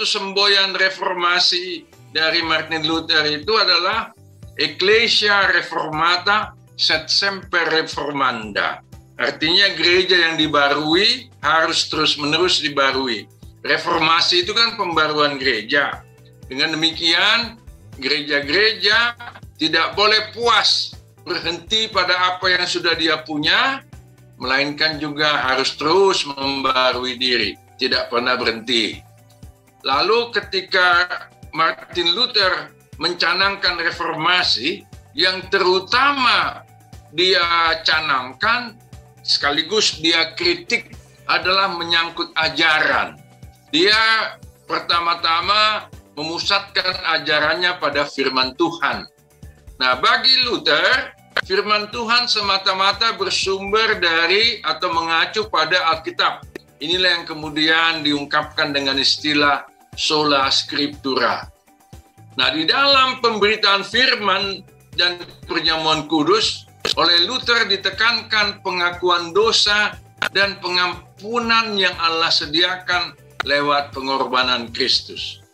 satu semboyan reformasi dari Martin Luther itu adalah Ecclesia Reformata sed semper reformanda. Artinya gereja yang dibarui harus terus-menerus dibarui. Reformasi itu kan pembaruan gereja. Dengan demikian, gereja-gereja tidak boleh puas berhenti pada apa yang sudah dia punya, melainkan juga harus terus membarui diri, tidak pernah berhenti. Lalu ketika Martin Luther mencanangkan reformasi, yang terutama dia canangkan sekaligus dia kritik adalah menyangkut ajaran. Dia pertama-tama memusatkan ajarannya pada firman Tuhan. Nah, bagi Luther, firman Tuhan semata-mata bersumber dari atau mengacu pada Alkitab. Inilah yang kemudian diungkapkan dengan istilah sola scriptura. Nah, di dalam pemberitaan firman dan perjamuan kudus, oleh Luther ditekankan pengakuan dosa dan pengampunan yang Allah sediakan lewat pengorbanan Kristus.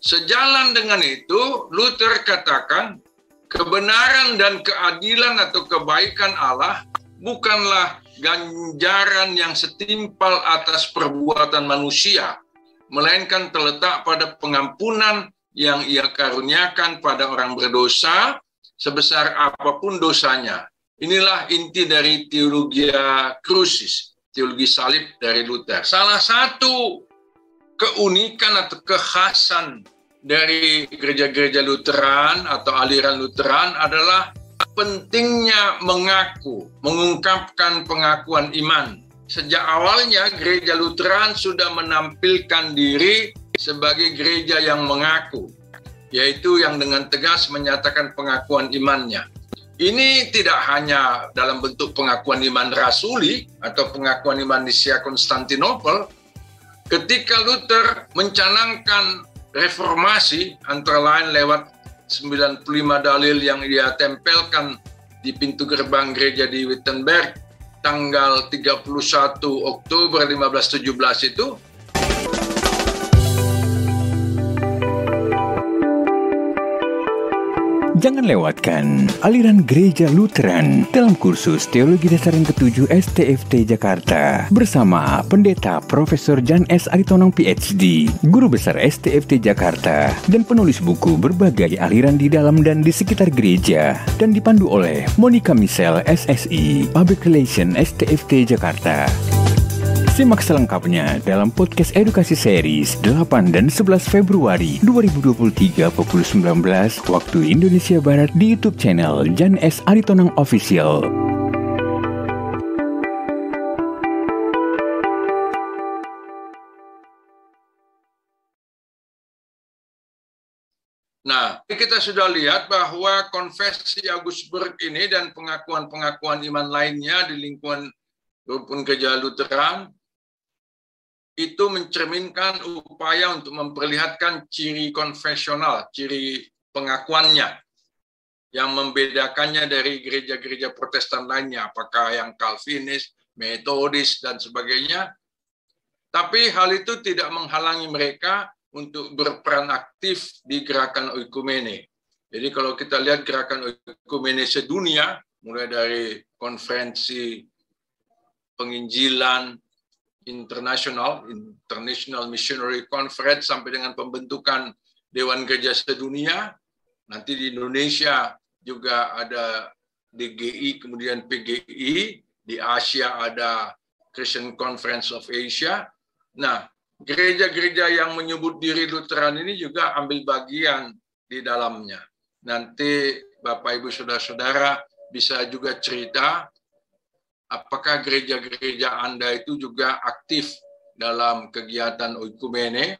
Sejalan dengan itu, Luther katakan, kebenaran dan keadilan atau kebaikan Allah bukanlah ganjaran yang setimpal atas perbuatan manusia, melainkan terletak pada pengampunan yang ia karuniakan pada orang berdosa, sebesar apapun dosanya. Inilah inti dari teologia krusis, teologi salib dari Luther. Salah satu keunikan atau kekhasan dari gereja-gereja Lutheran atau aliran Lutheran adalah pentingnya mengungkapkan pengakuan iman. Sejak awalnya gereja Lutheran sudah menampilkan diri sebagai gereja yang mengaku, yaitu yang dengan tegas menyatakan pengakuan imannya. Ini tidak hanya dalam bentuk pengakuan iman rasuli atau pengakuan iman Nicea Konstantinopel. Ketika Luther mencanangkan reformasi, antara lain lewat 95 dalil yang dia tempelkan di pintu gerbang gereja di Wittenberg tanggal 31 Oktober 1517 itu, jangan lewatkan aliran Gereja Lutheran dalam kursus Teologi Dasar yang ke-7 STFT Jakarta bersama Pendeta Profesor Jan S. Aritonang PhD, Guru Besar STFT Jakarta dan penulis buku berbagai aliran di dalam dan di sekitar gereja, dan dipandu oleh Monica Michelle SSI, Public Relation STFT Jakarta. Simak selengkapnya dalam podcast edukasi series 8 dan 11 Februari 2023 pukul 19 waktu Indonesia Barat di YouTube channel Jan S. Aritonang Official. Nah, kita sudah lihat bahwa konfesi Augsburg ini dan pengakuan-pengakuan iman lainnya di lingkungan rukun gereja Lutheran itu mencerminkan upaya untuk memperlihatkan ciri konfesional, ciri pengakuannya yang membedakannya dari gereja-gereja Protestan lainnya, apakah yang Calvinis, Metodis, dan sebagainya. Tapi hal itu tidak menghalangi mereka untuk berperan aktif di gerakan oikumene. Jadi kalau kita lihat gerakan oikumene sedunia, mulai dari konferensi penginjilan International Missionary Conference sampai dengan pembentukan Dewan Gereja Sedunia. Nanti di Indonesia juga ada DGI, kemudian PGI. Di Asia ada Christian Conference of Asia. Nah, gereja-gereja yang menyebut diri Lutheran ini juga ambil bagian di dalamnya. Nanti Bapak Ibu Saudara-saudara bisa juga cerita apakah gereja-gereja Anda itu juga aktif dalam kegiatan oikumene.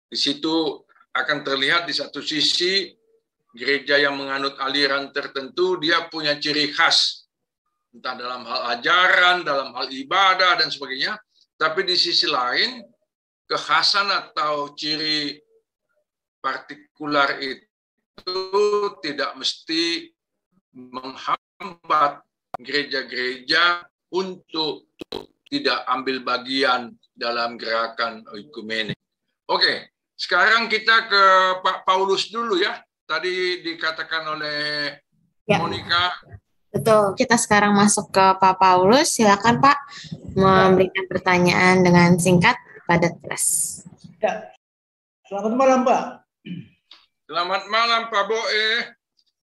Di situ akan terlihat di satu sisi gereja yang menganut aliran tertentu, dia punya ciri khas. Entah dalam hal ajaran, dalam hal ibadah, dan sebagainya. Tapi di sisi lain, kekhasan atau ciri partikular itu tidak mesti menghambat gereja-gereja untuk tidak ambil bagian dalam gerakan oikumene. Oke, sekarang kita ke Pak Paulus dulu ya. Tadi dikatakan oleh Ya, Monica. betul. Kita sekarang masuk ke Pak Paulus. Silakan Pak memberikan pertanyaan dengan singkat pada kelas. Ya. Selamat malam, Pak. Selamat malam, Pak Boe.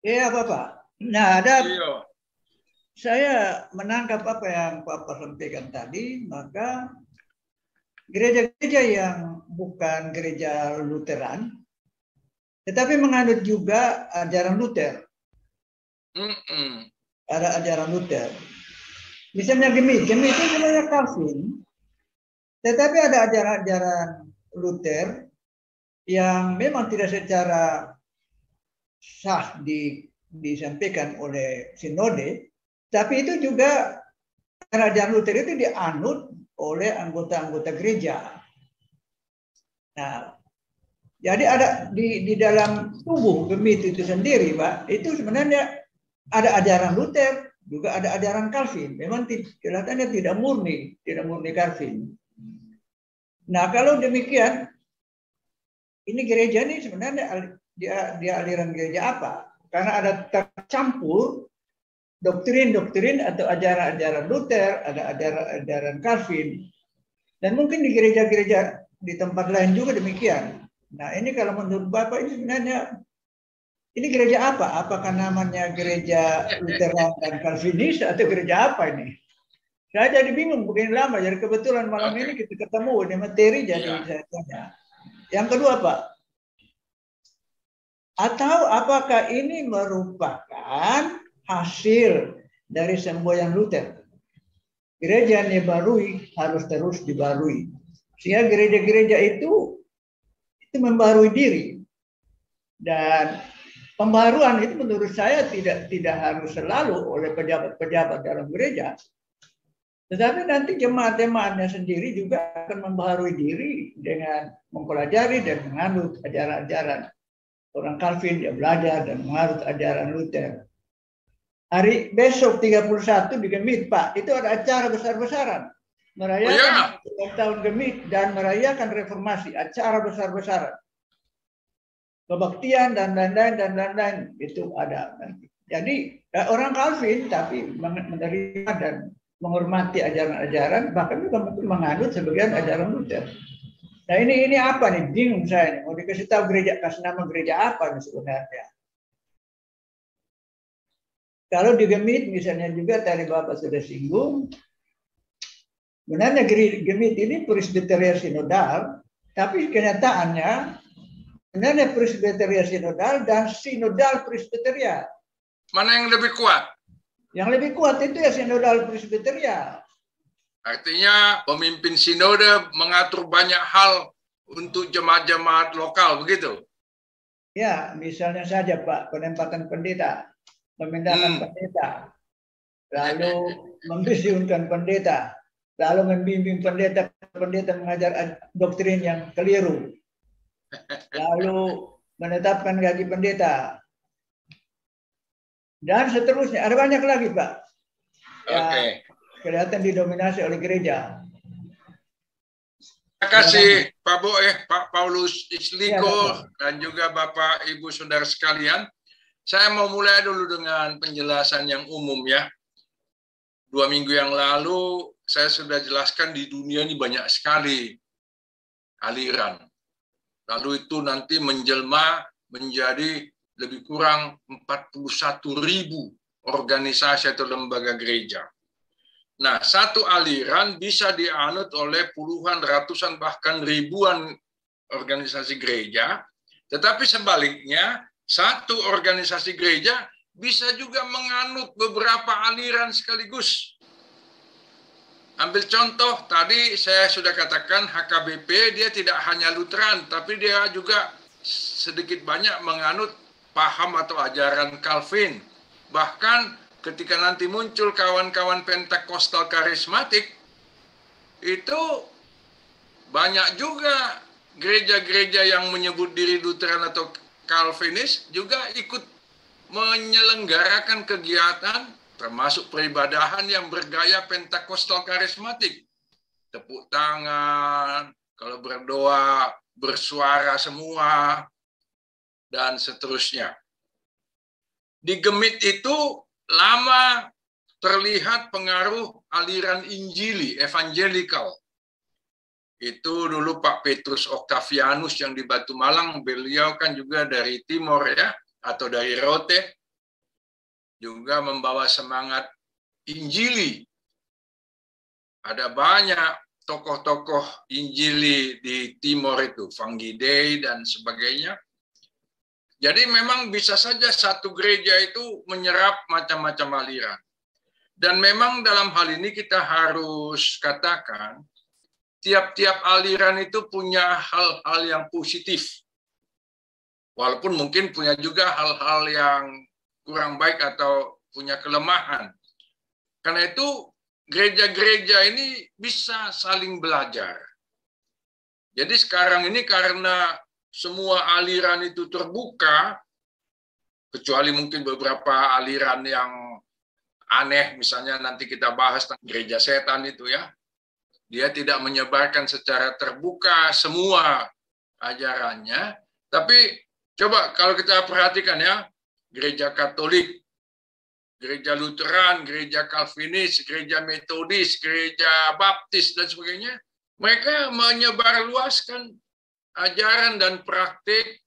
Iya, Bapak. Nah, Iya. saya menangkap apa yang Bapak sampaikan tadi, maka gereja-gereja yang bukan gereja Lutheran, tetapi menganut juga ajaran Luther. Ada ajaran Luther. Misalnya Gemit itu sebenarnya Calvin, tetapi ada ajaran-ajaran Luther yang memang tidak secara sah disampaikan oleh sinode, tapi itu juga ajaran Luther itu dianut oleh anggota-anggota gereja. Nah, jadi ada di dalam tubuh Gemit itu sendiri, Pak, itu sebenarnya ada ajaran Luther, juga ada ajaran Calvin. Memang kelihatannya tidak murni Calvin. Nah, kalau demikian, ini gereja ini sebenarnya dia aliran gereja apa? Karena ada tercampur doktrin-doktrin atau ajaran-ajaran Luther, ada ajaran Calvin. Dan mungkin di gereja-gereja di tempat lain juga demikian. Nah, ini kalau menurut Bapak ini sebenarnya ini gereja apa? Apakah namanya gereja Lutheran dan Calvinis atau gereja apa ini? Saya jadi bingung begini lama. Jadi kebetulan malam ini kita ketemu di materi, jadi saya tanya. Yang kedua, Pak, atau apakah ini merupakan hasil dari semboyan Luther? Gereja yang dibarui harus terus dibarui. Sehingga gereja-gereja itu membarui diri. Dan pembaruan itu menurut saya tidak harus selalu oleh pejabat-pejabat dalam gereja. Tetapi nanti jemaat-jemaatnya sendiri juga akan membaharui diri dengan mempelajari dan menganut ajaran-ajaran orang Calvin, dia belajar dan menganut ajaran Luther. Hari besok 31 di Gemit, Pak, itu ada acara besar-besaran. Merayakan tahun Gemit dan merayakan reformasi, acara besar-besaran. Kebaktian dan lain-lain itu ada nanti. Jadi orang Calvin tapi menerima dan menghormati ajaran-ajaran, bahkan juga menganut sebagian ajaran Luther. Nah ini apa nih? Bingung saya nih. Mau dikasih tahu gereja, kasih nama gereja apa nih sebenarnya? Kalau di Gemit misalnya juga tadi Bapak sudah singgung, sebenarnya Gemit ini presbyteria sinodal, tapi kenyataannya sebenarnya presbyteria sinodal dan sinodal presbyteria. Mana yang lebih kuat? Yang lebih kuat itu ya sinodal presbyteria. Artinya pemimpin sinode mengatur banyak hal untuk jemaat-jemaat lokal, begitu? Ya, misalnya saja Pak, penempatan pendeta, memindahkan pendeta, lalu mempensiunkan pendeta, lalu membimbing pendeta mengajar doktrin yang keliru, lalu menetapkan gaji pendeta, dan seterusnya. Ada banyak lagi, Pak. Ya, kelihatan didominasi oleh gereja. Terima kasih Pak Boe, Pak Paulus Isliko, dan juga Bapak Ibu Saudara sekalian. Saya mau mulai dulu dengan penjelasan yang umum ya. 2 minggu yang lalu saya sudah jelaskan di dunia ini banyak sekali aliran. Lalu itu nanti menjelma menjadi lebih kurang 41.000 organisasi atau lembaga gereja. Nah, satu aliran bisa dianut oleh puluhan, ratusan, bahkan ribuan organisasi gereja. Tetapi sebaliknya, satu organisasi gereja bisa juga menganut beberapa aliran sekaligus. Ambil contoh, tadi saya sudah katakan HKBP, dia tidak hanya Lutheran, tapi dia juga sedikit banyak menganut paham atau ajaran Calvin. Bahkan ketika nanti muncul kawan-kawan Pentakostal karismatik, itu banyak juga gereja-gereja yang menyebut diri Lutheran atau Calvinis juga ikut menyelenggarakan kegiatan termasuk peribadahan yang bergaya Pentakostal karismatik. Tepuk tangan, kalau berdoa bersuara semua, dan seterusnya. Di Gemit itu lama terlihat pengaruh aliran Injili, evangelikal. Itu dulu Pak Petrus Octavianus yang di Batu Malang, beliau kan juga dari Timor ya, atau dari Rote, juga membawa semangat Injili. Ada banyak tokoh-tokoh Injili di Timor itu, Fangidei dan sebagainya. Jadi memang bisa saja satu gereja itu menyerap macam-macam aliran. Dan memang dalam hal ini kita harus katakan, tiap-tiap aliran itu punya hal-hal yang positif. Walaupun mungkin punya juga hal-hal yang kurang baik atau punya kelemahan. Karena itu gereja-gereja ini bisa saling belajar. Jadi sekarang ini karena semua aliran itu terbuka, kecuali mungkin beberapa aliran yang aneh, misalnya nanti kita bahas tentang gereja setan itu ya. Dia tidak menyebarkan secara terbuka semua ajarannya, tapi coba kalau kita perhatikan ya, gereja Katolik, gereja Lutheran, gereja Calvinis, gereja Metodis, gereja Baptis, dan sebagainya, mereka menyebarluaskan ajaran dan praktik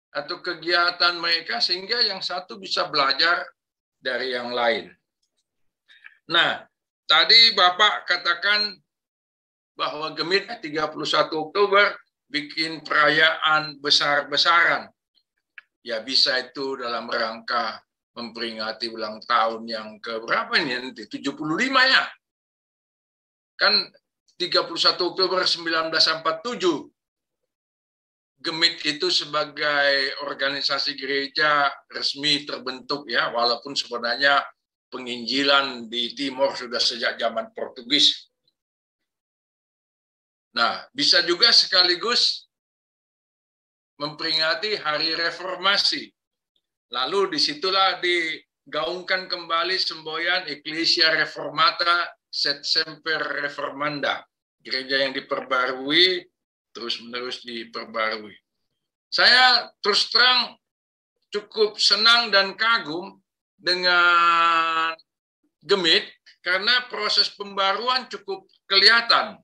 atau kegiatan mereka sehingga yang satu bisa belajar dari yang lain. Nah, tadi Bapak katakan bahwa Gemit 31 Oktober bikin perayaan besar-besaran. Ya bisa itu dalam rangka memperingati ulang tahun yang keberapa ini nanti? 75 ya? Kan 31 Oktober 1947. Gemit itu sebagai organisasi gereja resmi terbentuk ya, walaupun sebenarnya penginjilan di Timor sudah sejak zaman Portugis. Nah, bisa juga sekaligus memperingati Hari Reformasi. Lalu disitulah digaungkan kembali semboyan Ecclesia Reformata Sed Semper Reformanda. Gereja yang diperbarui, terus-menerus diperbarui. Saya terus terang cukup senang dan kagum dengan Gemit karena proses pembaruan cukup kelihatan.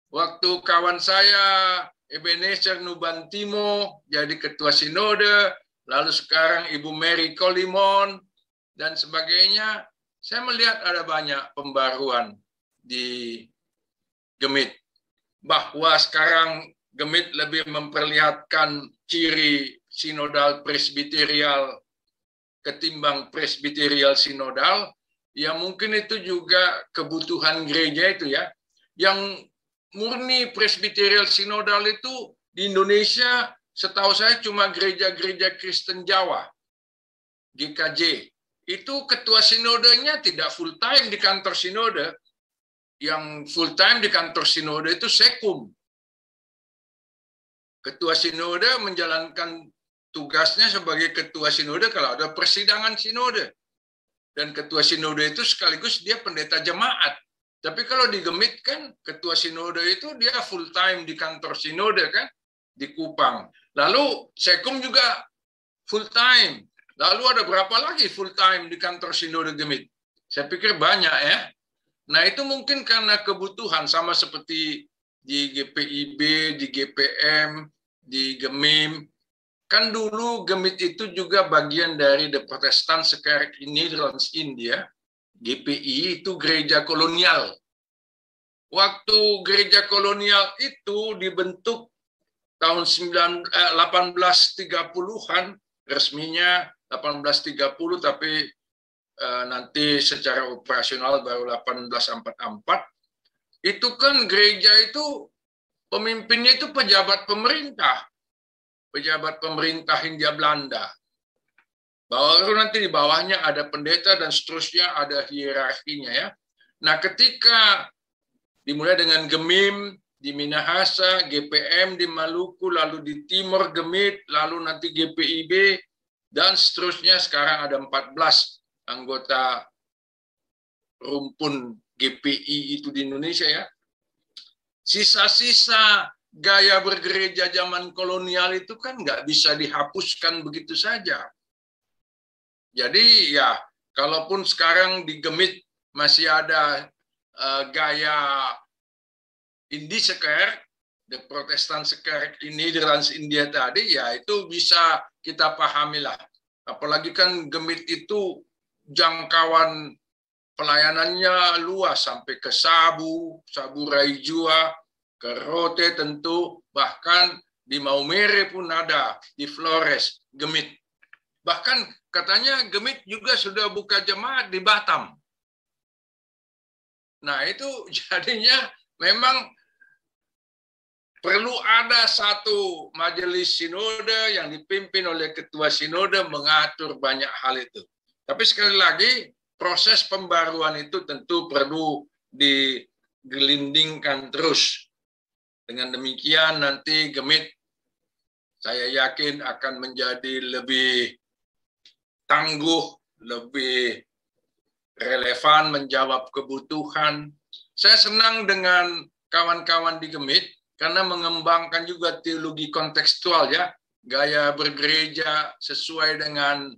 Waktu kawan saya Ebenezer Nubantimo jadi ketua sinode, lalu sekarang Ibu Mary Kolimon, dan sebagainya, saya melihat ada banyak pembaruan di Gemit. Bahwa sekarang Gemit lebih memperlihatkan ciri sinodal presbiterial ketimbang presbiterial sinodal, ya mungkin itu juga kebutuhan gereja itu ya. Yang murni presbiterial sinodal itu di Indonesia setahu saya cuma gereja-gereja Kristen Jawa, GKJ. Itu ketua sinodenya tidak full time di kantor sinode. Yang full time di kantor sinode itu sekum. Ketua sinode menjalankan tugasnya sebagai ketua sinode kalau ada persidangan sinode. Dan ketua sinode itu sekaligus dia pendeta jemaat. Tapi kalau di Gemit kan ketua sinode itu dia full time di kantor sinode kan, di Kupang. Lalu sekum juga full time. Lalu ada berapa lagi full time di kantor sinode Gemit? Saya pikir banyak ya. Nah itu mungkin karena kebutuhan sama seperti di GPIB, di GPM, di Gemim. Kan dulu Gemit itu juga bagian dari The Protestant Kerk in Nederlands India. GPI itu gereja kolonial. Waktu gereja kolonial itu dibentuk tahun 1830-an, resminya 1830, tapi nanti secara operasional baru 1844. Itu kan gereja itu pemimpinnya itu pejabat pemerintah Hindia Belanda. Baru nanti di bawahnya ada pendeta dan seterusnya, ada hierarkinya ya. Nah, ketika dimulai dengan Gemim di Minahasa, GPM di Maluku, lalu di Timor Gemit, lalu nanti GPIB dan seterusnya, sekarang ada 14 anggota rumpun GPI itu di Indonesia ya. Sisa-sisa gaya bergereja zaman kolonial itu kan nggak bisa dihapuskan begitu saja. Jadi ya, kalaupun sekarang di Gemit masih ada gaya Indie Seker, the Protestan Seker ini di Trans India tadi, ya itu bisa kita pahami lah. Apalagi kan Gemit itu jangkauan pelayanannya luas sampai ke Sabu Raijua, ke Rote tentu, bahkan di Maumere pun ada, di Flores, Gemit. Bahkan katanya Gemit juga sudah buka jemaat di Batam. Nah itu jadinya memang perlu ada satu majelis sinode yang dipimpin oleh ketua sinode mengatur banyak hal itu. Tapi sekali lagi, proses pembaruan itu tentu perlu digelindingkan terus. Dengan demikian nanti Gemit, saya yakin akan menjadi lebih tangguh, lebih relevan menjawab kebutuhan. Saya senang dengan kawan-kawan di Gemit, karena mengembangkan juga teologi kontekstual ya, gaya bergereja sesuai dengan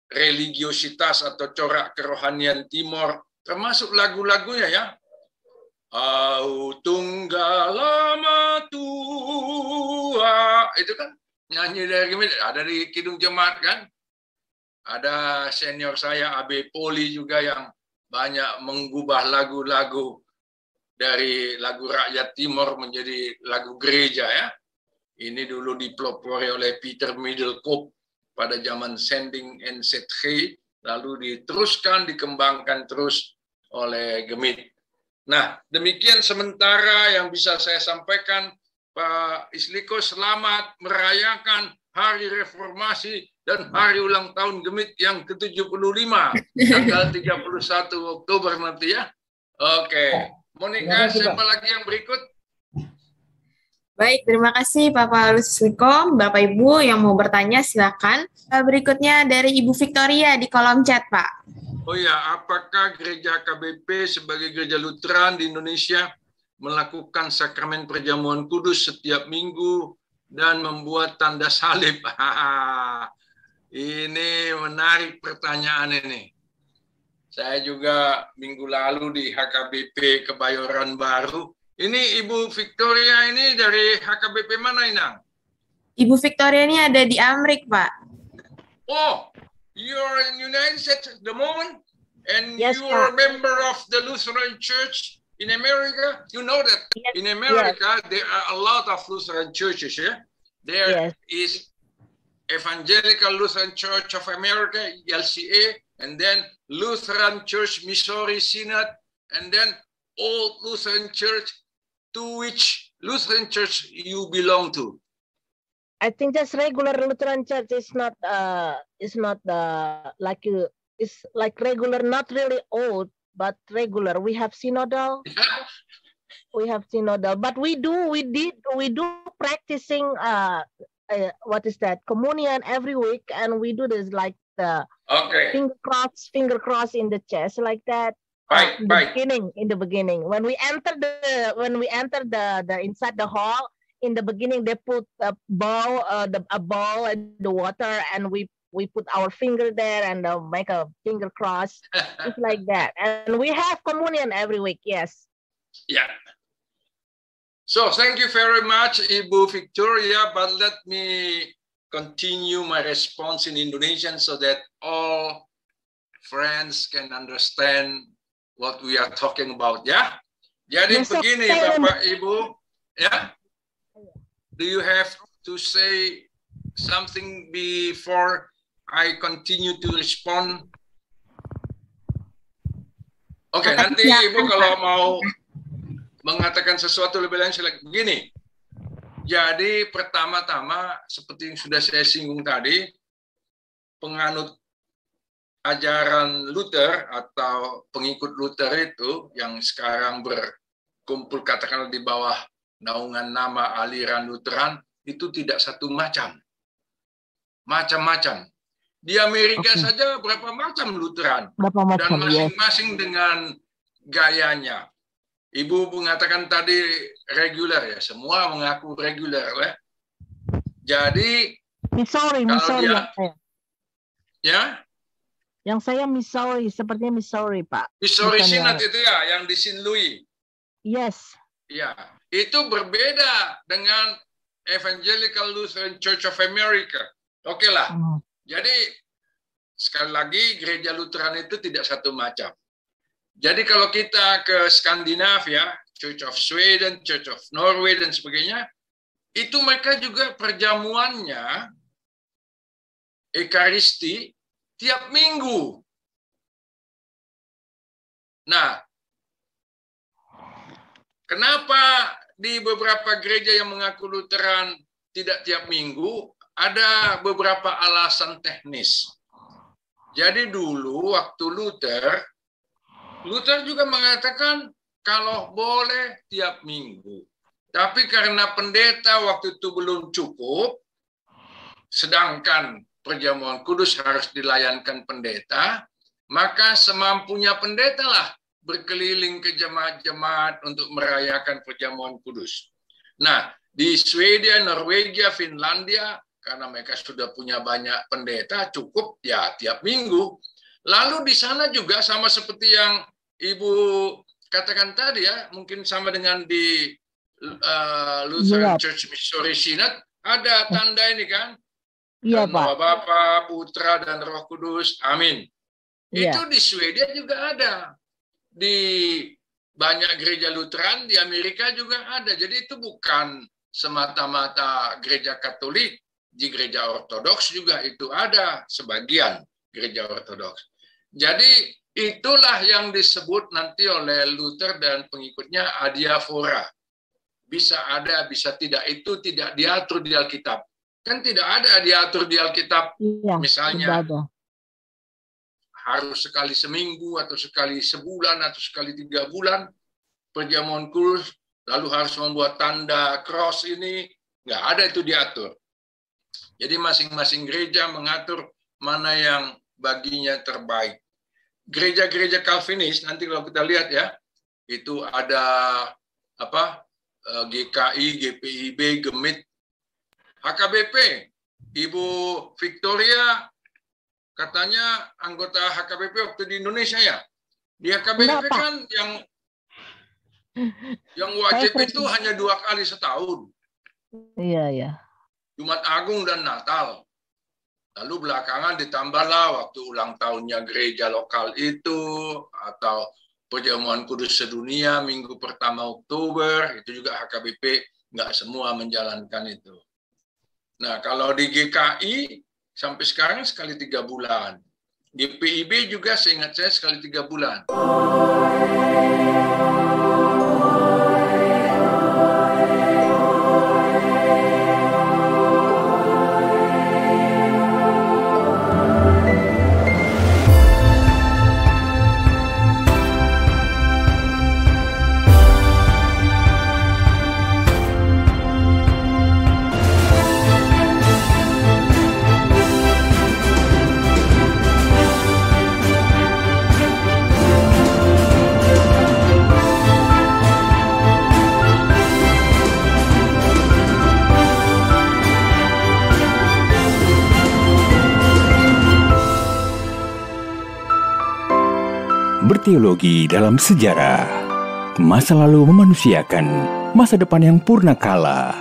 religiositas atau corak kerohanian Timor, termasuk lagu-lagunya ya. Au tunggala tua, itu kan nyanyi dari Gemit, ada di Kidung Jemaat kan. Ada senior saya AB Poli juga yang banyak mengubah lagu-lagu dari lagu rakyat Timor menjadi lagu gereja ya. Ini dulu dipelopori oleh Peter Middelkoop pada zaman Sending and Setge, lalu diteruskan, dikembangkan terus oleh Gemit. Nah, demikian sementara yang bisa saya sampaikan. Pak Isliko, selamat merayakan Hari Reformasi dan Hari Ulang Tahun Gemit yang ke-75, tanggal 31 Oktober nanti ya. Oke. Monica, siapa lagi yang berikut? Baik, terima kasih Pak Paulus Isliko. Bapak Ibu yang mau bertanya silakan. Berikutnya dari Ibu Victoria di kolom chat, Pak. Oh ya, apakah gereja KBP sebagai gereja Lutheran di Indonesia melakukan sakramen perjamuan kudus setiap minggu dan membuat tanda salib? Ini menarik pertanyaan ini. Saya juga minggu lalu di HKBP Kebayoran Baru. Ini Ibu Victoria ini dari HKBP mana, Inang? Ibu Victoria ini ada di Amrik, Pak. Oh, you're in United States at the moment? And Yes, you're a Pak. member of the Lutheran Church in America? You know that Yes, in America, there are a lot of Lutheran churches, yeah? There is Evangelical Lutheran Church of America, LCA, and then Lutheran Church Missouri Synod, and then Old Lutheran Church. To which Lutheran church you belong to? I think just regular Lutheran church is not like it's like regular, not really old, but regular. We have synodal. We have synodal, but we do practicing what is that, communion every week, and we do this like the finger cross in the chest like that. In the beginning when we enter the inside the hall, in the beginning they put a bowl and the water, and we put our finger there and make a finger cross. It's like that, and we have communion every week. Yes. Yeah. So thank you very much, Ibu Victoria, but let me continue my response in Indonesian so that all friends can understand what we are talking about, ya. Jadi begini, Bapak Ibu, ya. Do you have to say something before I continue to respond? Oke, nanti Ibu kalau mau mengatakan sesuatu lebih lanjut begini. Jadi pertama-tama seperti yang sudah saya singgung tadi, penganut ajaran Luther atau pengikut Luther itu yang sekarang berkumpul katakanlah di bawah naungan nama aliran Lutheran itu tidak satu macam. Macam-macam. Di Amerika saja berapa macam Lutheran. Dan masing-masing dengan gayanya. Ibu mengatakan tadi reguler ya, semua mengaku reguler ya. Jadi Missouri, kalau Missouri dia, ya, yang saya Missouri, sepertinya Missouri, Pak. Missouri Bukan Synod yang- itu ya, yang di St. Louis. Yes. Ya, itu berbeda dengan Evangelical Lutheran Church of America. Oke lah. Jadi sekali lagi gereja Lutheran itu tidak satu macam. Jadi kalau kita ke Skandinavia, Church of Sweden, Church of Norway dan sebagainya, itu mereka juga perjamuannya Ekaristi tiap minggu. Nah, kenapa di beberapa gereja yang mengaku Lutheran tidak tiap minggu? Ada beberapa alasan teknis. Jadi dulu waktu Luther juga mengatakan kalau boleh tiap minggu. Tapi karena pendeta waktu itu belum cukup, sedangkan perjamuan kudus harus dilayankan pendeta, maka semampunya pendeta lah berkeliling ke jemaat-jemaat untuk merayakan perjamuan kudus. Nah, di Swedia, Norwegia, Finlandia, karena mereka sudah punya banyak pendeta, cukup ya tiap minggu. Lalu di sana juga sama seperti yang Ibu katakan tadi ya, mungkin sama dengan di Lutheran Church Missouri Synod, ada tanda ini kan? Iya, Pak. Bapa, Putra, dan Roh Kudus. Amin. Iya. Itu di Swedia juga ada. Di banyak gereja Lutheran di Amerika juga ada. Jadi itu bukan semata-mata gereja Katolik. Di gereja Ortodoks juga itu ada sebagian gereja Ortodoks. Jadi itulah yang disebut nanti oleh Luther dan pengikutnya adiaphora. Bisa ada, bisa tidak. Itu tidak diatur di Alkitab. Kan tidak ada diatur di Alkitab. Iya, misalnya ada. Harus sekali seminggu atau sekali sebulan atau sekali 3 bulan perjamuan kudus, lalu harus membuat tanda cross ini. Nggak ada itu diatur. Jadi masing-masing gereja mengatur mana yang baginya terbaik. Gereja-gereja Calvinis nanti kalau kita lihat ya, itu ada apa? GKI, GPIB, Gemit, HKBP. Ibu Victoria katanya anggota HKBP waktu di Indonesia ya. Di HKBP kan yang wajib itu hanya 2 kali setahun. Iya, iya. Jumat Agung dan Natal. Lalu belakangan ditambahlah waktu ulang tahunnya gereja lokal itu, atau perjamuan kudus sedunia minggu pertama Oktober, itu juga HKBP nggak semua menjalankan itu. Nah, kalau di GKI sampai sekarang sekali 3 bulan. GPIB juga seingat saya sekali 3 bulan. Berteologi dalam sejarah. Masa lalu memanusiakan masa depan yang purna kala.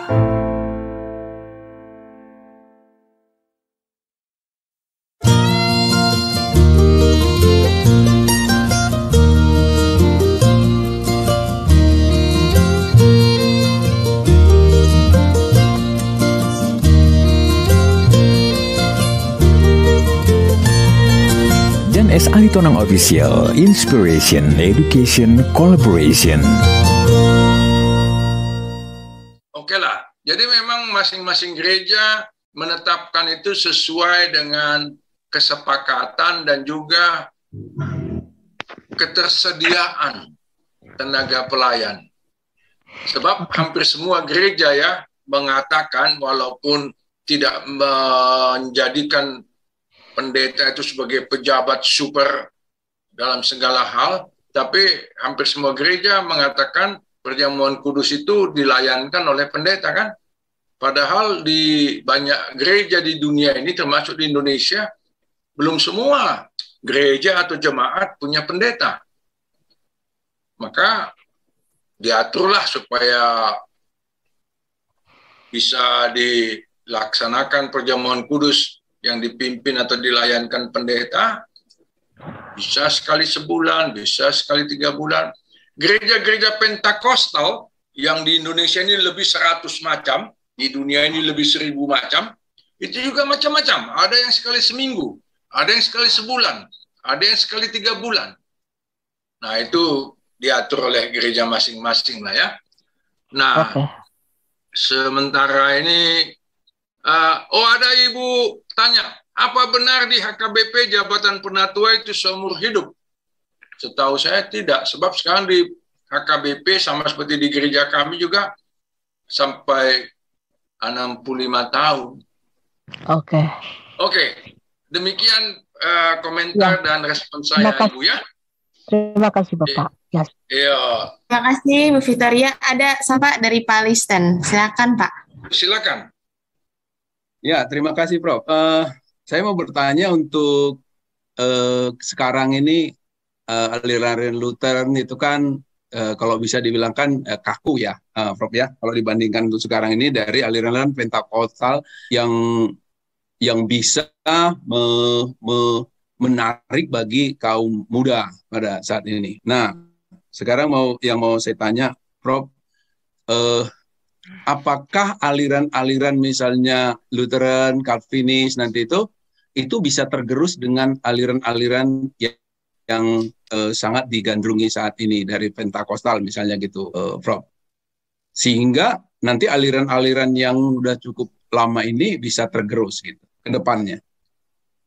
Jan S. Aritonang Official, Inspiration, Education, Collaboration. Oke lah, jadi memang masing-masing gereja menetapkan itu sesuai dengan kesepakatan dan juga ketersediaan tenaga pelayan. Sebab hampir semua gereja ya mengatakan walaupun tidak menjadikan pendeta itu sebagai pejabat super dalam segala hal, Tapi hampir semua gereja mengatakan perjamuan kudus itu dilayankan oleh pendeta kan. Padahal di banyak gereja di dunia ini, termasuk di Indonesia, belum semua gereja atau jemaat punya pendeta. Maka diaturlah supaya bisa dilaksanakan perjamuan kudus yang dipimpin atau dilayankan pendeta, bisa sekali sebulan, bisa sekali 3 bulan. Gereja-gereja Pentakostal yang di Indonesia ini lebih 100 macam, di dunia ini lebih 1000 macam, itu juga macam-macam. Ada yang sekali seminggu, ada yang sekali sebulan, ada yang sekali 3 bulan. Nah, itu diatur oleh gereja masing-masing lah ya. Nah, sementara ini, ada ibu tanya, apa benar di HKBP jabatan penatua itu seumur hidup? Setahu saya tidak, sebab sekarang di HKBP sama seperti di gereja kami juga sampai 65 tahun. Oke. Demikian komentar dan respon saya, Ibu ya. Terima kasih Bapak. Yes. Iya. Terima kasih Bu Victoria. Ada Pak dari Palisten. Silakan Pak. Silakan. Ya, terima kasih Prof. Saya mau bertanya untuk sekarang ini aliran Lutheran itu kan kalau bisa dibilangkan kaku ya, Prof ya. Kalau dibandingkan untuk sekarang ini dari aliran Pentakostal yang bisa menarik bagi kaum muda pada saat ini. Nah, sekarang mau saya tanya, Prof, apakah aliran-aliran misalnya Lutheran, Calvinis nanti itu bisa tergerus dengan aliran-aliran yang sangat digandrungi saat ini dari Pentakostal misalnya gitu, Prof. Sehingga nanti aliran-aliran yang udah cukup lama ini bisa tergerus gitu ke depannya.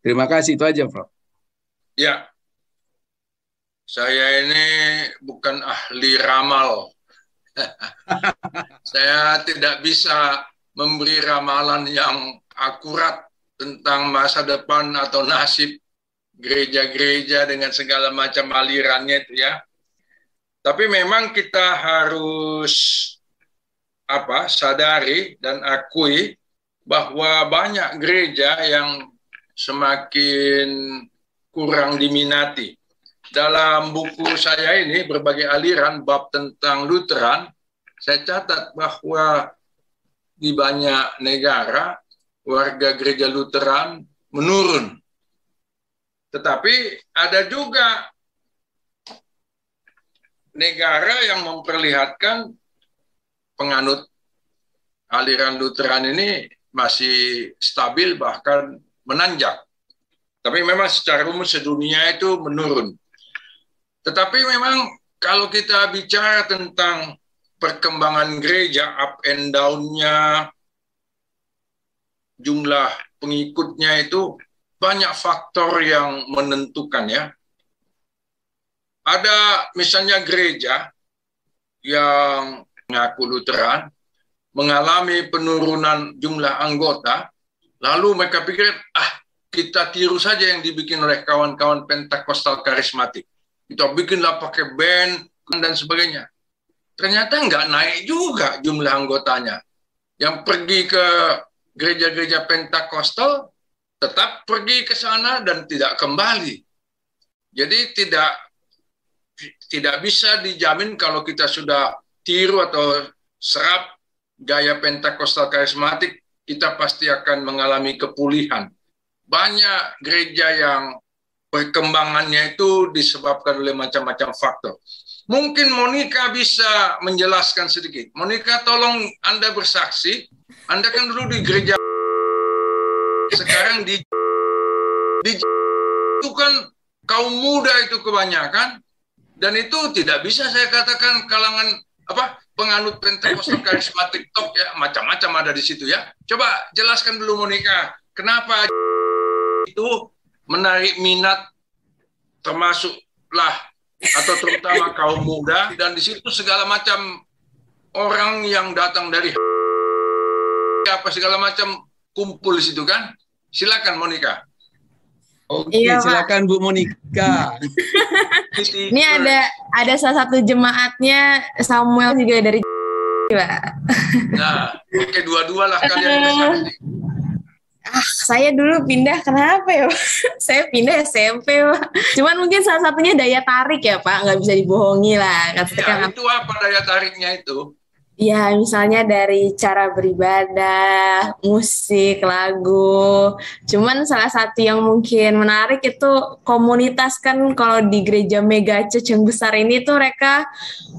Terima kasih, itu aja, Prof. Ya, saya ini bukan ahli ramal. Saya tidak bisa memberi ramalan yang akurat tentang masa depan atau nasib gereja-gereja dengan segala macam alirannya itu ya. Tapi memang kita harus sadari dan akui bahwa banyak gereja yang semakin kurang diminati. Dalam buku saya ini, berbagai aliran bab tentang Lutheran, saya catat bahwa di banyak negara warga gereja Lutheran menurun. Tetapi ada juga negara yang memperlihatkan penganut aliran Lutheran ini masih stabil bahkan menanjak. Tapi memang secara umum sedunia itu menurun. Tetapi memang kalau kita bicara tentang perkembangan gereja, up and down-nya, jumlah pengikutnya itu banyak faktor yang menentukan ya. Ada misalnya gereja yang mengaku Lutheran mengalami penurunan jumlah anggota, lalu mereka pikir, kita tiru saja yang dibikin oleh kawan-kawan Pentakostal karismatik. Kita bikinlah pakai band dan sebagainya. Ternyata nggak naik juga jumlah anggotanya. Yang pergi ke gereja-gereja Pentakostal tetap pergi ke sana dan tidak kembali. Jadi tidak bisa dijamin kalau kita sudah tiru atau serap gaya Pentakostal karismatik, kita pasti akan mengalami kepulihan. Banyak gereja yang perkembangannya itu disebabkan oleh macam-macam faktor. Mungkin Monica bisa menjelaskan sedikit. Monica, tolong Anda bersaksi. Anda kan dulu di gereja, sekarang di itu kan kaum muda itu kebanyakan, dan itu tidak bisa saya katakan kalangan penganut Pentakostal karismatik top ya, macam-macam ada di situ ya. Coba jelaskan dulu Monica, kenapa itu menarik minat termasuklah atau terutama kaum muda, dan di situ segala macam orang yang datang dari segala macam kumpul di situ kan. Silakan Monica. Oke, Iya, Pak. silakan Bu Monica. Ini ada salah satu jemaatnya Samuel juga dari Pak. Nah, oke, dua-dua lah kalian bersaksi. Saya dulu pindah kenapa ya Pak? Saya pindah SMP Pak. Cuman mungkin salah satunya daya tarik ya Pak, nggak bisa dibohongi lah. Ya, itu apa daya tariknya itu? Ya, misalnya dari cara beribadah, musik, lagu. Cuman salah satu yang mungkin menarik itu komunitas kan kalau di gereja mega church yang besar ini tuh mereka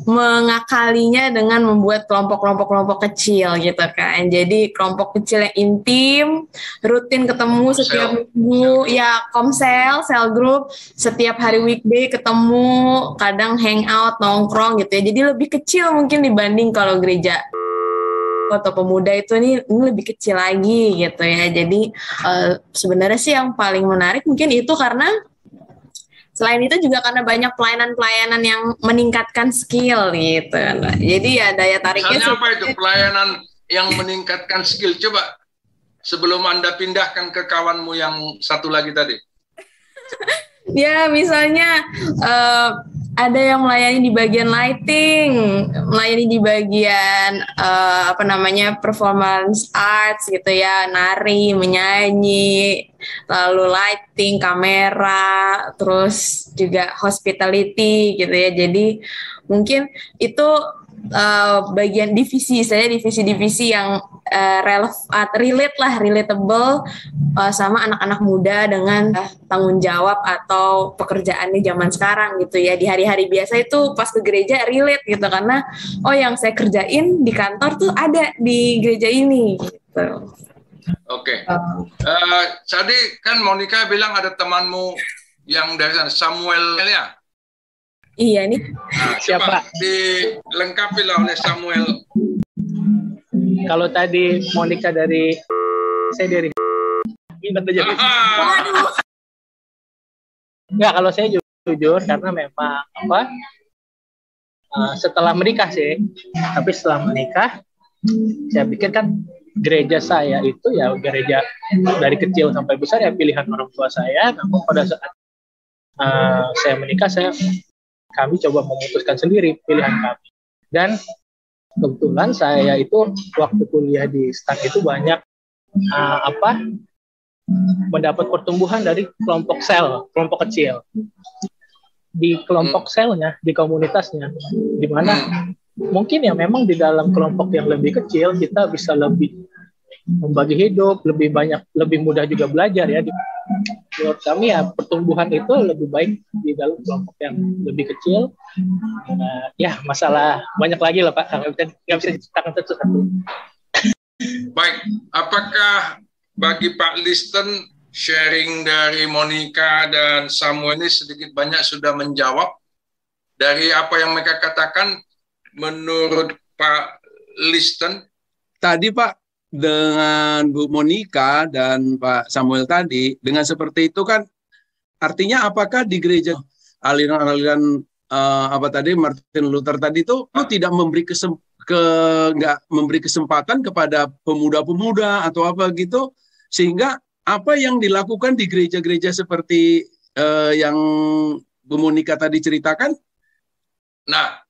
mengakalinya dengan membuat kelompok-kelompok kecil gitu kan. Jadi kelompok kecil yang intim, rutin ketemu setiap minggu, ya komsel, cell group, setiap hari weekday ketemu, kadang hangout, nongkrong gitu ya. Jadi lebih kecil mungkin dibanding kalau gereja atau pemuda itu ini lebih kecil lagi gitu ya. Jadi sebenarnya sih yang paling menarik mungkin itu karena selain itu juga karena banyak pelayanan-pelayanan yang meningkatkan skill gitu. Nah, jadi ya daya tariknya. Misalnya apa itu pelayanan yang meningkatkan skill? Coba sebelum Anda pindahkan ke kawanmu yang satu lagi tadi. Ya misalnya ada yang melayani di bagian lighting, melayani di bagian performance arts gitu ya, nari, menyanyi, lalu lighting, kamera, terus juga hospitality gitu ya. Jadi mungkin itu bagian divisi yang relatable sama anak-anak muda dengan tanggung jawab atau pekerjaannya zaman sekarang gitu ya. Di hari-hari biasa itu pas ke gereja relate gitu karena yang saya kerjain di kantor tuh ada di gereja ini gitu. Oke. Tadi kan Monica bilang ada temanmu yang dari sana, Samuel ya? Iya nih. Nah, siapa? Dilengkapi lah oleh Samuel. Kalau tadi Monica dari saya dari Enggak, kalau saya jujur karena memang setelah menikah sih, tapi setelah menikah saya pikir kan gereja saya itu ya gereja dari kecil sampai besar ya pilihan orang tua saya. Namun pada saat saya menikah kami coba memutuskan sendiri pilihan kami. Dan kebetulan saya itu waktu kuliah di STAN itu banyak mendapat pertumbuhan dari kelompok kecil. Di kelompok selnya, di komunitasnya, di mana mungkin ya memang di dalam kelompok yang lebih kecil kita bisa lebih membagi hidup, lebih mudah juga belajar ya. Menurut kami ya pertumbuhan itu lebih baik di dalam kelompok yang lebih kecil. Ya masalah banyak lagi lah Pak, nggak bisa diceritakan satu-satu. Baik, apakah bagi Pak Listen sharing dari Monica dan Samuel ini sedikit banyak sudah menjawab dari apa yang mereka katakan menurut Pak Listen? Tadi Pak, dengan Bu Monica dan Pak Samuel tadi, dengan seperti itu kan artinya apakah di gereja aliran-aliran Martin Luther tadi itu tidak nggak memberi kesempatan kepada pemuda-pemuda atau apa gitu, sehingga apa yang dilakukan di gereja-gereja seperti yang Bu Monica tadi ceritakan? Nah,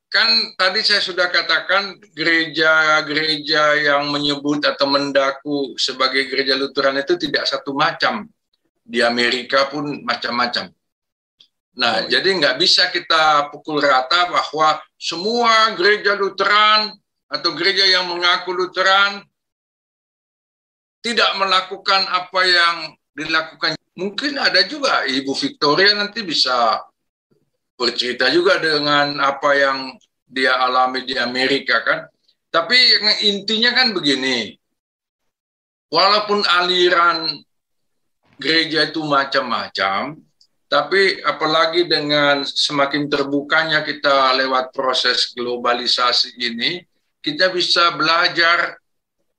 kan tadi saya sudah katakan gereja-gereja yang menyebut atau mendaku sebagai gereja Lutheran itu tidak satu macam. Di Amerika pun macam-macam. Nah, jadi nggak bisa kita pukul rata bahwa semua gereja Lutheran atau gereja yang mengaku Lutheran tidak melakukan apa yang dilakukan. Mungkin ada juga Ibu Victoria nanti bisa bercerita juga dengan apa yang dia alami di Amerika kan. Tapi intinya kan begini, walaupun aliran gereja itu macam-macam, tapi apalagi dengan semakin terbukanya kita lewat proses globalisasi ini, kita bisa belajar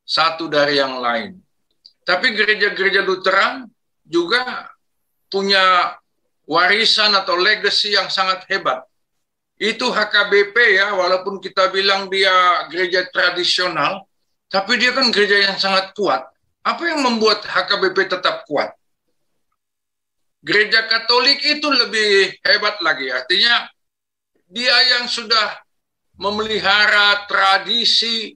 satu dari yang lain. Tapi gereja-gereja Lutheran juga punya warisan atau legacy yang sangat hebat. Itu HKBP ya, walaupun kita bilang dia gereja tradisional, tapi dia kan gereja yang sangat kuat. Apa yang membuat HKBP tetap kuat? Gereja Katolik itu lebih hebat lagi. Artinya dia yang sudah memelihara tradisi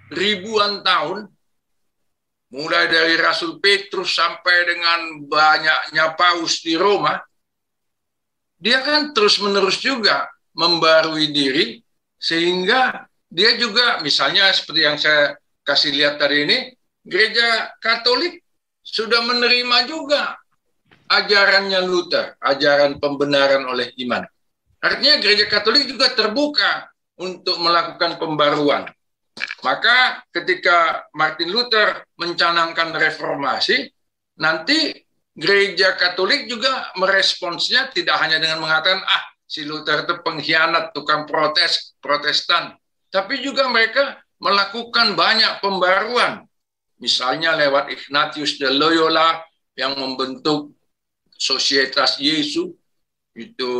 ribuan tahun, mulai dari Rasul Petrus sampai dengan banyaknya paus di Roma, dia kan terus-menerus juga membarui diri, sehingga dia juga, misalnya seperti yang saya kasih lihat tadi ini, Gereja Katolik sudah menerima juga ajarannya Luther, ajaran pembenaran oleh iman. Artinya Gereja Katolik juga terbuka untuk melakukan pembaruan. Maka ketika Martin Luther mencanangkan reformasi, nanti Gereja Katolik juga meresponsnya tidak hanya dengan mengatakan, si Luther itu pengkhianat, tukang Protestan. Tapi juga mereka melakukan banyak pembaruan. Misalnya lewat Ignatius de Loyola yang membentuk Societas Yesus, itu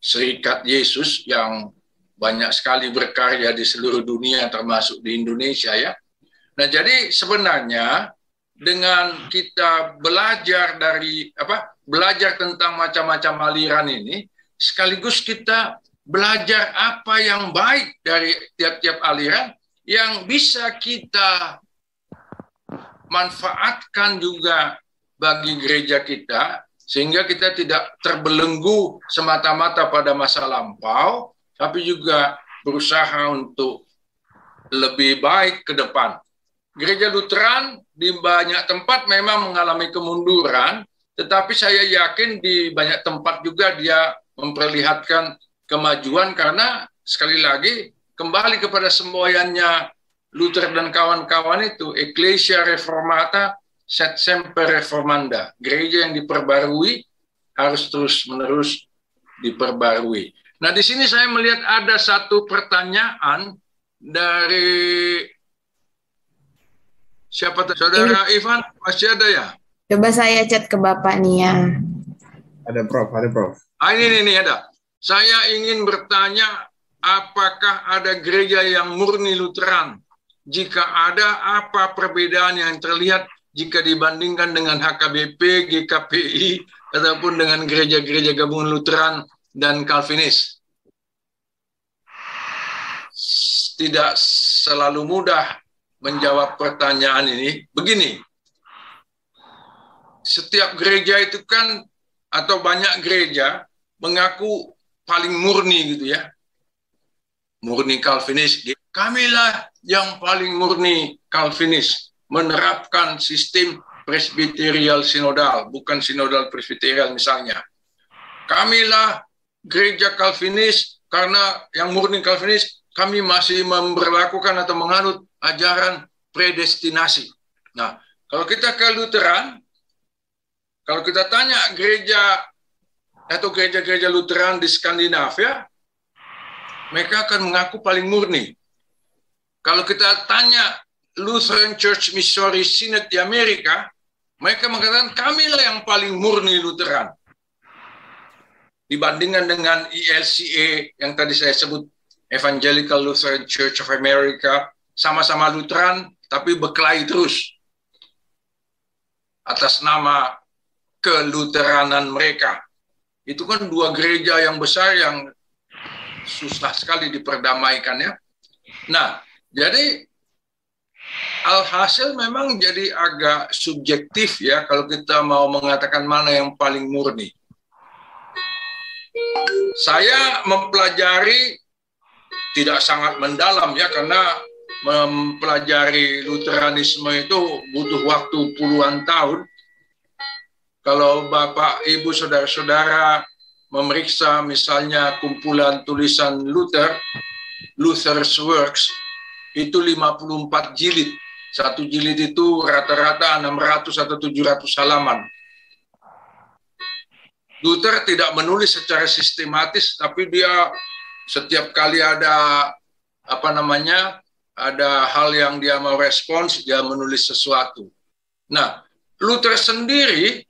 Serikat Yesus yang banyak sekali berkarya di seluruh dunia termasuk di Indonesia ya. Nah, jadi sebenarnya dengan kita belajar belajar tentang macam-macam aliran ini, sekaligus kita belajar apa yang baik dari tiap-tiap aliran yang bisa kita manfaatkan juga bagi gereja kita, sehingga kita tidak terbelenggu semata-mata pada masa lampau, tapi juga berusaha untuk lebih baik ke depan. Gereja Lutheran di banyak tempat memang mengalami kemunduran, tetapi saya yakin di banyak tempat juga dia memperlihatkan kemajuan, karena sekali lagi kembali kepada semboyannya Luther dan kawan-kawan itu, Ecclesia Reformata Sed Semper Reformanda. Gereja yang diperbarui harus terus-menerus diperbarui. Nah, di sini saya melihat ada satu pertanyaan dari siapa? Saudara Ivan, masih ada ya? Coba saya chat ke Bapak nih ya. Ada Prof. Ini ada. Saya ingin bertanya, apakah ada gereja yang murni Lutheran? Jika ada, apa perbedaan yang terlihat jika dibandingkan dengan HKBP, GKPI, ataupun dengan gereja-gereja gabungan Lutheran dan Calvinis? Tidak selalu mudah menjawab pertanyaan ini. Begini, setiap gereja itu kan, atau banyak gereja, mengaku paling murni gitu ya. Murni Calvinis. Kamilah yang paling murni Calvinis, menerapkan sistem presbiterial sinodal, bukan sinodal presbiterial misalnya. Kamilah gereja Calvinis, karena yang murni Calvinis, kami masih memberlakukan atau menganut ajaran predestinasi. Nah, kalau kita ke Lutheran, kalau kita tanya gereja atau gereja-gereja Lutheran di Skandinavia, mereka akan mengaku paling murni. Kalau kita tanya Lutheran Church Missouri Synod di Amerika, mereka mengatakan kamilah yang paling murni Lutheran. Dibandingkan dengan ELCA yang tadi saya sebut, Evangelical Lutheran Church of America, sama-sama Lutheran tapi berkelahi terus atas nama keluteranan mereka. Itu kan dua gereja yang besar yang susah sekali diperdamaikan ya. Nah, jadi alhasil memang jadi agak subjektif ya kalau kita mau mengatakan mana yang paling murni. Saya mempelajari tidak sangat mendalam ya, karena mempelajari Lutheranisme itu butuh waktu puluhan tahun. Kalau Bapak, Ibu, Saudara-saudara memeriksa misalnya kumpulan tulisan Luther, Luther's Works, itu 54 jilid. Satu jilid itu rata-rata 600 atau 700 halaman. Luther tidak menulis secara sistematis, tapi dia setiap kali ada ada hal yang dia mau respons, dia menulis sesuatu. Nah, Luther sendiri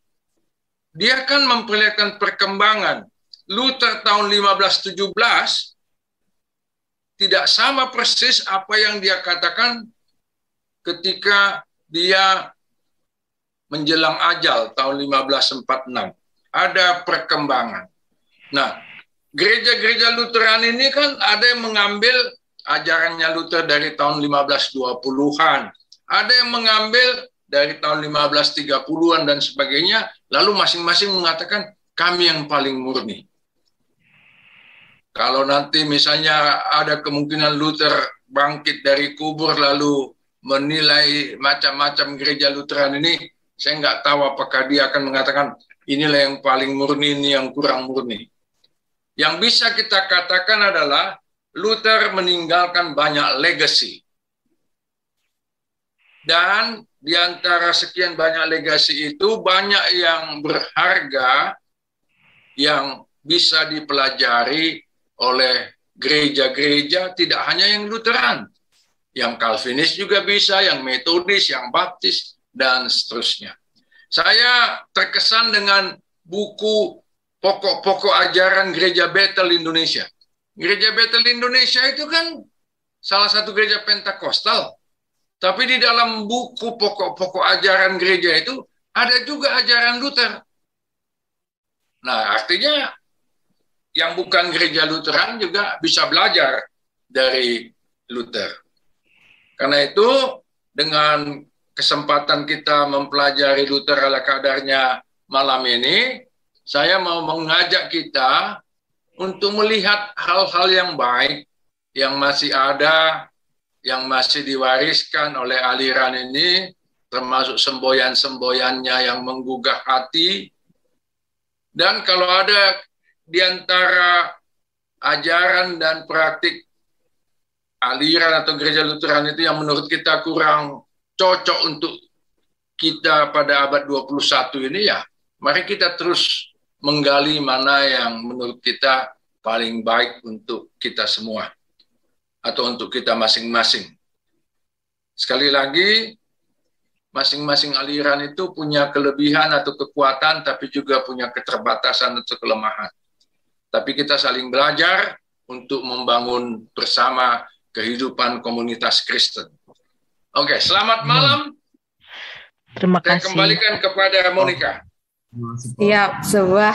dia kan memperlihatkan perkembangan. Luther tahun 1517 tidak sama persis apa yang dia katakan ketika dia menjelang ajal tahun 1546. Ada perkembangan. Nah, gereja-gereja Lutheran ini kan ada yang mengambil ajarannya Luther dari tahun 1520-an. Ada yang mengambil dari tahun 1530-an dan sebagainya. Lalu masing-masing mengatakan kami yang paling murni. Kalau nanti misalnya ada kemungkinan Luther bangkit dari kubur lalu menilai macam-macam gereja Lutheran ini, saya nggak tahu apakah dia akan mengatakan inilah yang paling murni, ini yang kurang murni. Yang bisa kita katakan adalah Luther meninggalkan banyak legacy. Dan di antara sekian banyak legacy itu, banyak yang berharga yang bisa dipelajari oleh gereja-gereja, tidak hanya yang Lutheran. Yang Calvinis juga bisa, yang Metodis, yang Baptis, dan seterusnya. Saya terkesan dengan buku pokok-pokok ajaran Gereja Bethel Indonesia. Gereja Bethel Indonesia itu kan salah satu gereja Pentakosta. Tapi di dalam buku pokok-pokok ajaran gereja itu ada juga ajaran Luther. Nah, artinya yang bukan gereja Lutheran juga bisa belajar dari Luther. Karena itu, dengan kesempatan kita mempelajari Luther ala kadarnya malam ini, saya mau mengajak kita untuk melihat hal-hal yang baik yang masih ada, yang masih diwariskan oleh aliran ini, termasuk semboyan-semboyannya yang menggugah hati. Dan kalau ada di antara ajaran dan praktik aliran atau gereja Lutheran itu yang menurut kita kurang cocok untuk kita pada abad 21 ini, ya mari kita terus menggali mana yang menurut kita paling baik untuk kita semua atau untuk kita masing-masing. Sekali lagi, masing-masing aliran itu punya kelebihan atau kekuatan, tapi juga punya keterbatasan atau kelemahan. Tapi kita saling belajar untuk membangun bersama kehidupan komunitas Kristen. Oke, selamat malam. Terima kasih. Saya kembalikan kepada Monica. Siap, sebuah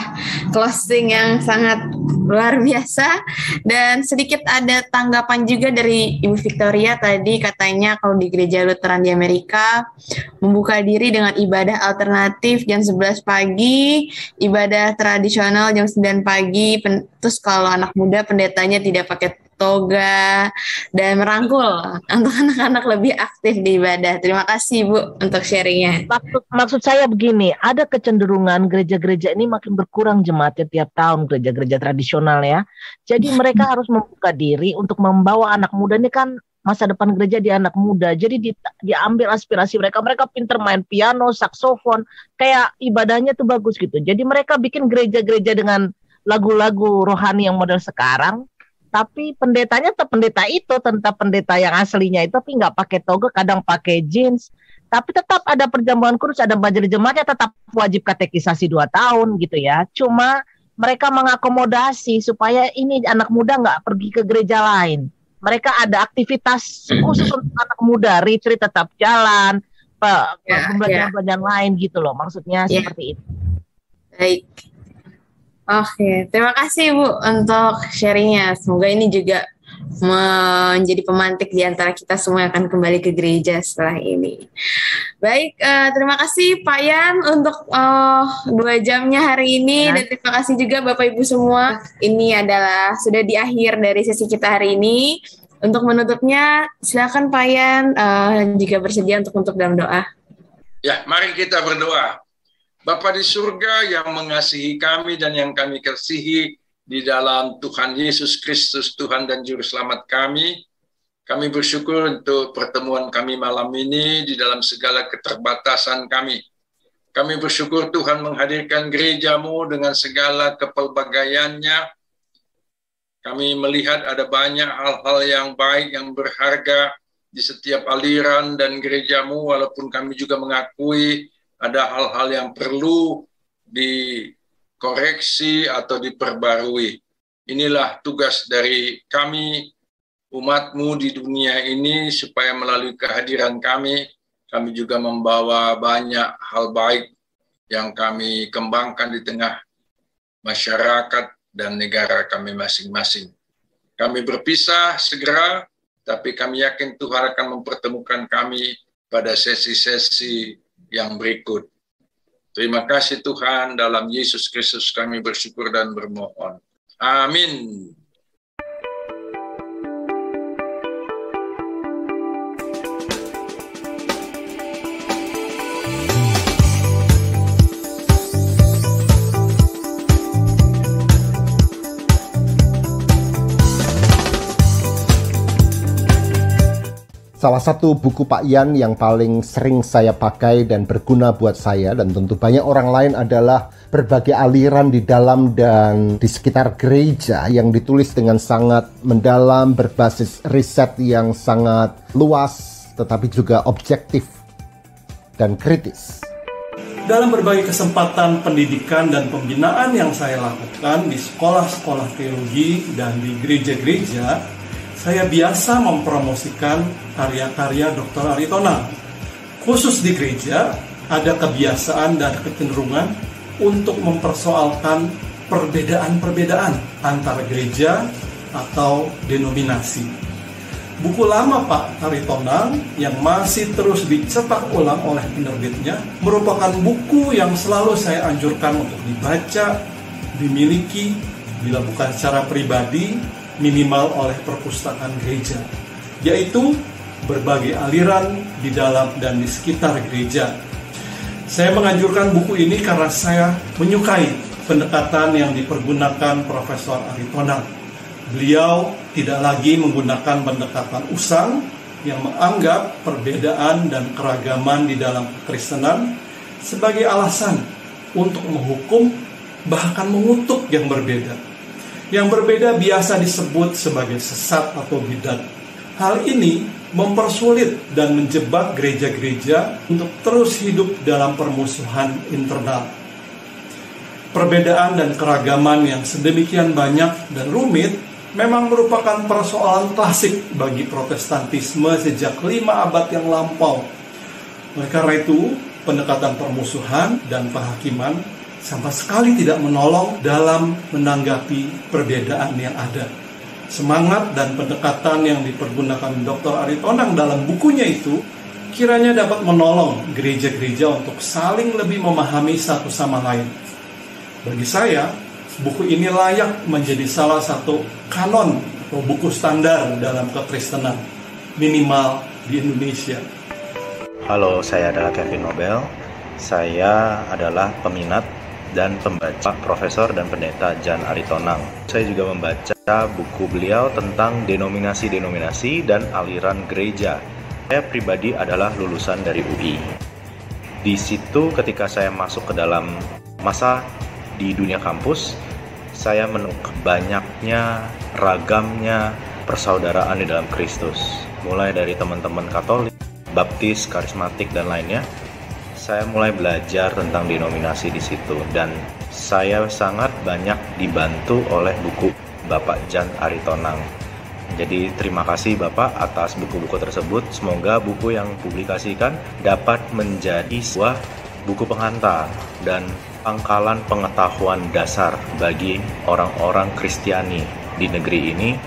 closing yang sangat luar biasa. Dan sedikit ada tanggapan juga dari Ibu Victoria tadi, katanya kalau di gereja Lutheran di Amerika membuka diri dengan ibadah alternatif jam 11 pagi, ibadah tradisional jam 9 pagi, terus kalau anak muda pendetanya tidak pakai toga, dan merangkul untuk anak-anak lebih aktif di ibadah. Terima kasih Bu untuk sharingnya. Maksud saya begini, ada kecenderungan gereja-gereja ini makin berkurang jemaatnya tiap tahun, gereja-gereja tradisional ya. Jadi mereka harus membuka diri untuk membawa anak muda. Ini kan masa depan gereja di anak muda. Jadi diambil aspirasi mereka. Mereka pinter main piano, saksofon, kayak ibadahnya tuh bagus gitu. Jadi mereka bikin gereja-gereja dengan lagu-lagu rohani yang model sekarang. Tapi pendetanya tetap pendeta itu, tetap pendeta yang aslinya itu, tapi nggak pakai toga, kadang pakai jeans. Tapi tetap ada perjamuan kudus, ada majelis jemaatnya, tetap wajib katekisasi 2 tahun gitu ya. Cuma mereka mengakomodasi supaya ini anak muda nggak pergi ke gereja lain. Mereka ada aktivitas khusus untuk anak muda, retreat tetap jalan, pembelajaran-pembelajaran lain gitu loh. Maksudnya seperti itu. Baik. Oke, terima kasih Bu untuk sharingnya. Semoga ini juga menjadi pemantik di antara kita semua yang akan kembali ke gereja setelah ini. Baik, terima kasih Pak Yan untuk 2 jamnya hari ini, dan terima kasih juga Bapak Ibu semua. Ini adalah sudah di akhir dari sesi kita hari ini. Untuk menutupnya, silakan Pak Yan jika bersedia untuk dalam doa. Ya, mari kita berdoa. Bapa di surga yang mengasihi kami dan yang kami kasihi di dalam Tuhan Yesus Kristus, Tuhan dan Juru Selamat kami bersyukur untuk pertemuan kami malam ini di dalam segala keterbatasan kami. Kami bersyukur Tuhan menghadirkan gereja-Mu dengan segala kepelbagaiannya. Kami melihat ada banyak hal-hal yang baik, yang berharga di setiap aliran dan gereja-Mu, walaupun kami juga mengakui ada hal-hal yang perlu dikoreksi atau diperbarui. Inilah tugas dari kami, umat-Mu di dunia ini, supaya melalui kehadiran kami kami juga membawa banyak hal baik yang kami kembangkan di tengah masyarakat dan negara kami masing-masing. Kami berpisah segera, tapi kami yakin Tuhan akan mempertemukan kami pada sesi-sesi yang berikut. Terima kasih Tuhan, dalam Yesus Kristus kami bersyukur dan bermohon. Amin. Salah satu buku Pak Yan yang paling sering saya pakai dan berguna buat saya dan tentu banyak orang lain adalah berbagai aliran di dalam dan di sekitar gereja yang ditulis dengan sangat mendalam, berbasis riset yang sangat luas, tetapi juga objektif dan kritis. Dalam berbagai kesempatan pendidikan dan pembinaan yang saya lakukan di sekolah-sekolah teologi dan di gereja-gereja, saya biasa mempromosikan karya-karya Dr. Aritonang. Khusus di gereja, ada kebiasaan dan kecenderungan untuk mempersoalkan perbedaan-perbedaan antara gereja atau denominasi. Buku lama Pak Aritonang yang masih terus dicetak ulang oleh penerbitnya merupakan buku yang selalu saya anjurkan untuk dibaca, dimiliki, bila bukan secara pribadi, minimal oleh perpustakaan gereja, yaitu berbagai aliran di dalam dan di sekitar gereja. Saya menganjurkan buku ini karena saya menyukai pendekatan yang dipergunakan Profesor Aritonang. Beliau tidak lagi menggunakan pendekatan usang yang menganggap perbedaan dan keragaman di dalam kekristenan sebagai alasan untuk menghukum bahkan mengutuk yang berbeda. Yang berbeda biasa disebut sebagai sesat atau bidat. Hal ini mempersulit dan menjebak gereja-gereja untuk terus hidup dalam permusuhan internal. Perbedaan dan keragaman yang sedemikian banyak dan rumit memang merupakan persoalan klasik bagi Protestantisme sejak 5 abad yang lampau. Oleh karena itu, pendekatan permusuhan dan penghakiman sama sekali tidak menolong dalam menanggapi perbedaan yang ada. Semangat dan pendekatan yang dipergunakan Dr. Aritonang dalam bukunya itu kiranya dapat menolong gereja-gereja untuk saling lebih memahami satu sama lain. Bagi saya, buku ini layak menjadi salah satu kanon atau buku standar dalam kekristenan, minimal di Indonesia. Halo, saya adalah Kevin Nobel. Saya adalah peminat dan pembaca Profesor dan Pendeta Jan Aritonang. Saya juga membaca buku beliau tentang denominasi-denominasi dan aliran gereja. Saya pribadi adalah lulusan dari UI. Di situ ketika saya masuk ke dalam masa di dunia kampus, saya menemukan banyaknya, ragamnya persaudaraan di dalam Kristus. Mulai dari teman-teman Katolik, Baptis, Karismatik, dan lainnya. Saya mulai belajar tentang denominasi di situ dan saya sangat banyak dibantu oleh buku Bapak Jan Aritonang. Jadi terima kasih Bapak atas buku-buku tersebut. Semoga buku yang publikasikan dapat menjadi sebuah buku pengantar dan pangkalan pengetahuan dasar bagi orang-orang Kristiani di negeri ini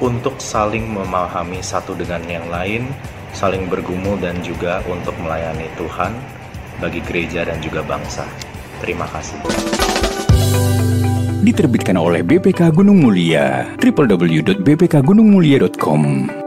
untuk saling memahami satu dengan yang lain, saling bergumul dan juga untuk melayani Tuhan bagi gereja dan juga bangsa. Terima kasih. Diterbitkan oleh BPK Gunung Mulia, www.bpkgunungmulia.com.